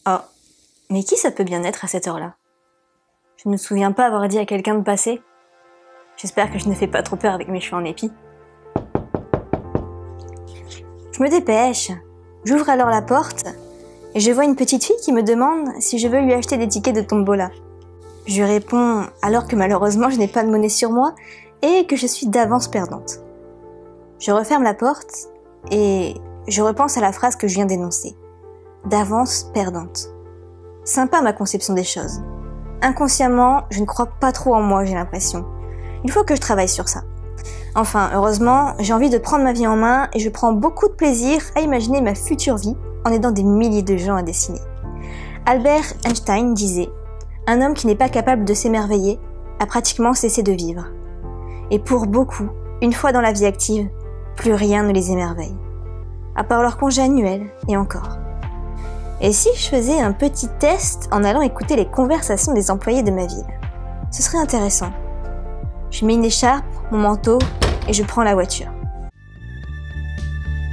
Oh, mais qui ça peut bien être à cette heure-là? Je ne me souviens pas avoir dit à quelqu'un de passer. J'espère que je ne fais pas trop peur avec mes cheveux en épi. Je me dépêche. J'ouvre alors la porte et je vois une petite fille qui me demande si je veux lui acheter des tickets de tombola. Je lui réponds alors que malheureusement je n'ai pas de monnaie sur moi et que je suis d'avance perdante. Je referme la porte et je repense à la phrase que je viens d'énoncer. D'avance perdante. Sympa ma conception des choses. Inconsciemment, je ne crois pas trop en moi, j'ai l'impression. Il faut que je travaille sur ça. Enfin, heureusement, j'ai envie de prendre ma vie en main et je prends beaucoup de plaisir à imaginer ma future vie en aidant des milliers de gens à dessiner. Albert Einstein disait « Un homme qui n'est pas capable de s'émerveiller a pratiquement cessé de vivre. » Et pour beaucoup, une fois dans la vie active, plus rien ne les émerveille. À part leur congé annuel, et encore. Et si je faisais un petit test en allant écouter les conversations des employés de ma ville? Ce serait intéressant. Je mets une écharpe, mon manteau, et je prends la voiture.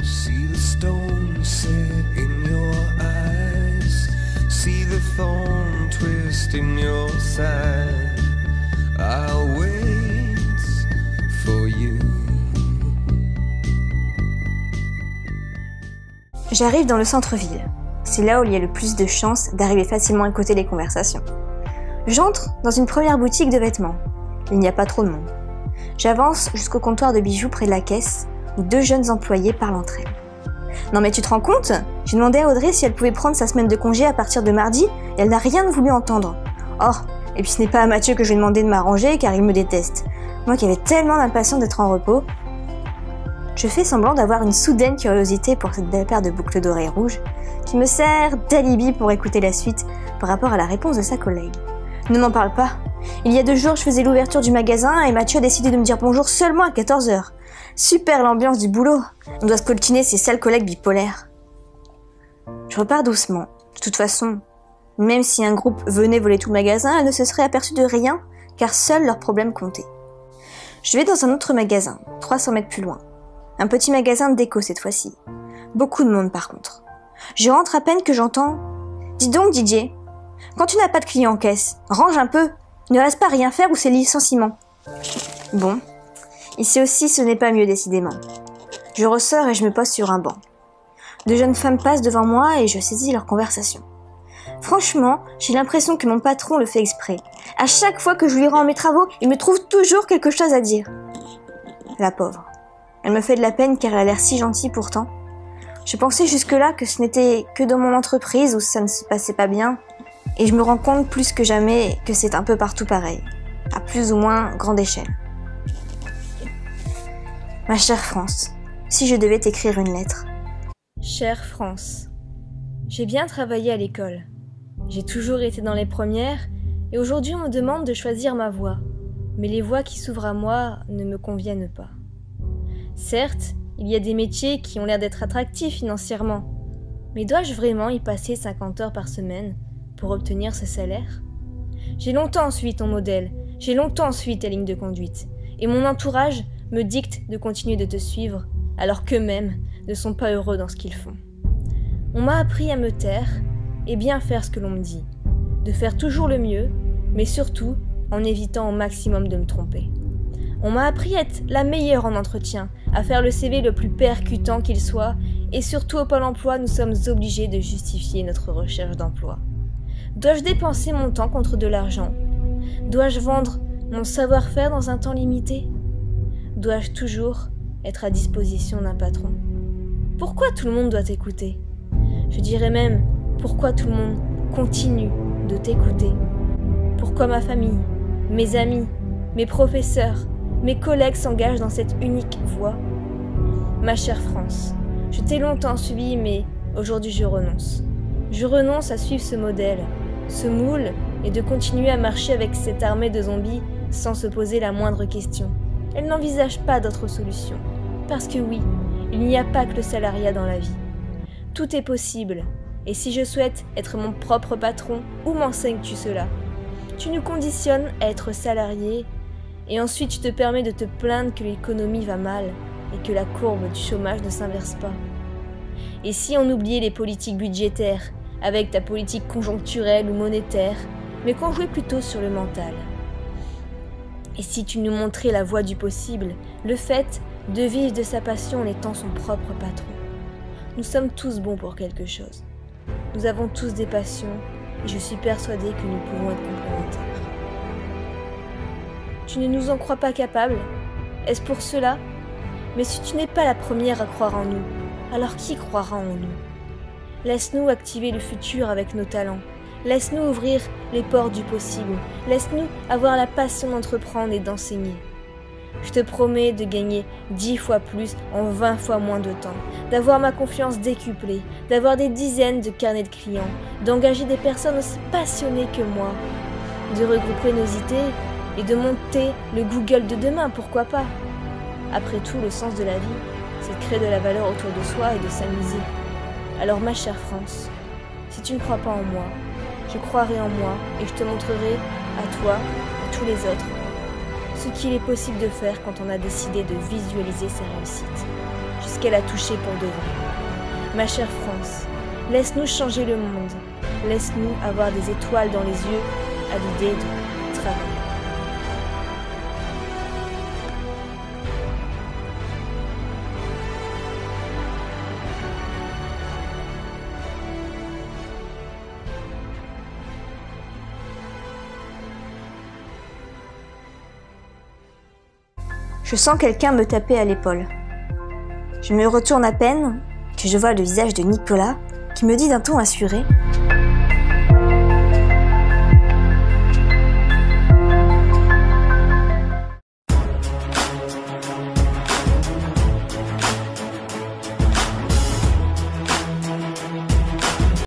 See the stone set in your eyes. See the thorn twist in your side. I'll wait for you. J'arrive dans le centre-ville. C'est là où il y a le plus de chances d'arriver facilement à écouter les conversations. J'entre dans une première boutique de vêtements. Il n'y a pas trop de monde. J'avance jusqu'au comptoir de bijoux près de la caisse, où deux jeunes employés parlent entre elles. Non mais tu te rends compte? J'ai demandé à Audrey si elle pouvait prendre sa semaine de congé à partir de mardi, et elle n'a rien voulu entendre. Oh, et puis ce n'est pas à Mathieu que je vais demander de m'arranger, car il me déteste. Moi qui avais tellement d'impatience d'être en repos. Je fais semblant d'avoir une soudaine curiosité pour cette belle paire de boucles d'oreilles rouges, qui me sert d'alibi pour écouter la suite par rapport à la réponse de sa collègue. Ne m'en parle pas. Il y a 2 jours, je faisais l'ouverture du magasin et Mathieu a décidé de me dire bonjour seulement à 14h. Super l'ambiance du boulot. On doit se coltiner ces sales collègues bipolaires. Je repars doucement. De toute façon, même si un groupe venait voler tout le magasin, elle ne se serait aperçue de rien, car seuls leurs problèmes comptaient. Je vais dans un autre magasin, 300 mètres plus loin. Un petit magasin de déco cette fois-ci. Beaucoup de monde par contre. Je rentre à peine que j'entends « Dis donc DJ, quand tu n'as pas de clients en caisse, range un peu, ne reste pas à rien faire ou c'est licenciement. » Bon, ici aussi ce n'est pas mieux décidément. Je ressors et je me pose sur un banc. 2 jeunes femmes passent devant moi et je saisis leur conversation. Franchement, j'ai l'impression que mon patron le fait exprès. À chaque fois que je lui rends mes travaux, il me trouve toujours quelque chose à dire. La pauvre. Elle me fait de la peine car elle a l'air si gentille pourtant. Je pensais jusque-là que ce n'était que dans mon entreprise où ça ne se passait pas bien. Et je me rends compte plus que jamais que c'est un peu partout pareil. À plus ou moins grande échelle. Ma chère France, si je devais t'écrire une lettre. Chère France, j'ai bien travaillé à l'école. J'ai toujours été dans les premières et aujourd'hui on me demande de choisir ma voie. Mais les voies qui s'ouvrent à moi ne me conviennent pas. Certes, il y a des métiers qui ont l'air d'être attractifs financièrement, mais dois-je vraiment y passer 50 heures par semaine pour obtenir ce salaire? J'ai longtemps suivi ton modèle, j'ai longtemps suivi ta ligne de conduite, et mon entourage me dicte de continuer de te suivre, alors qu'eux-mêmes ne sont pas heureux dans ce qu'ils font. On m'a appris à me taire et bien faire ce que l'on me dit, de faire toujours le mieux, mais surtout en évitant au maximum de me tromper. On m'a appris à être la meilleure en entretien, à faire le CV le plus percutant qu'il soit, et surtout au Pôle emploi, nous sommes obligés de justifier notre recherche d'emploi. Dois-je dépenser mon temps contre de l'argent? Dois-je vendre mon savoir-faire dans un temps limité? Dois-je toujours être à disposition d'un patron? Pourquoi tout le monde doit t'écouter? Je dirais même, pourquoi tout le monde continue de t'écouter? Pourquoi ma famille, mes amis, mes professeurs, mes collègues s'engagent dans cette unique voie? Ma chère France, je t'ai longtemps suivi, mais aujourd'hui je renonce. Je renonce à suivre ce modèle, ce moule, et de continuer à marcher avec cette armée de zombies sans se poser la moindre question. Elle n'envisage pas d'autre solution. Parce que oui, il n'y a pas que le salariat dans la vie. Tout est possible, et si je souhaite être mon propre patron, où m'enseignes-tu cela? Tu nous conditionnes à être salariés, et ensuite tu te permets de te plaindre que l'économie va mal et que la courbe du chômage ne s'inverse pas. Et si on oubliait les politiques budgétaires, avec ta politique conjoncturelle ou monétaire, mais qu'on jouait plutôt sur le mental. Et si tu nous montrais la voie du possible, le fait de vivre de sa passion en étant son propre patron. Nous sommes tous bons pour quelque chose. Nous avons tous des passions et je suis persuadée que nous pouvons être complémentaires. Tu ne nous en crois pas capables? Est-ce pour cela? Mais si tu n'es pas la première à croire en nous, alors qui croira en nous? Laisse-nous activer le futur avec nos talents. Laisse-nous ouvrir les portes du possible. Laisse-nous avoir la passion d'entreprendre et d'enseigner. Je te promets de gagner 10 fois plus en 20 fois moins de temps, d'avoir ma confiance décuplée, d'avoir des dizaines de carnets de clients, d'engager des personnes aussi passionnées que moi, de regrouper nos idées et de monter le Google de demain, pourquoi pas? Après tout, le sens de la vie, c'est de créer de la valeur autour de soi et de s'amuser. Alors ma chère France, si tu ne crois pas en moi, je croirai en moi et je te montrerai à toi, à tous les autres, ce qu'il est possible de faire quand on a décidé de visualiser sa réussite, jusqu'à la toucher pour de vrai. Ma chère France, laisse-nous changer le monde, laisse-nous avoir des étoiles dans les yeux à l'idée de travailler. Je sens quelqu'un me taper à l'épaule. Je me retourne à peine que je vois le visage de Nicolas qui me dit d'un ton assuré :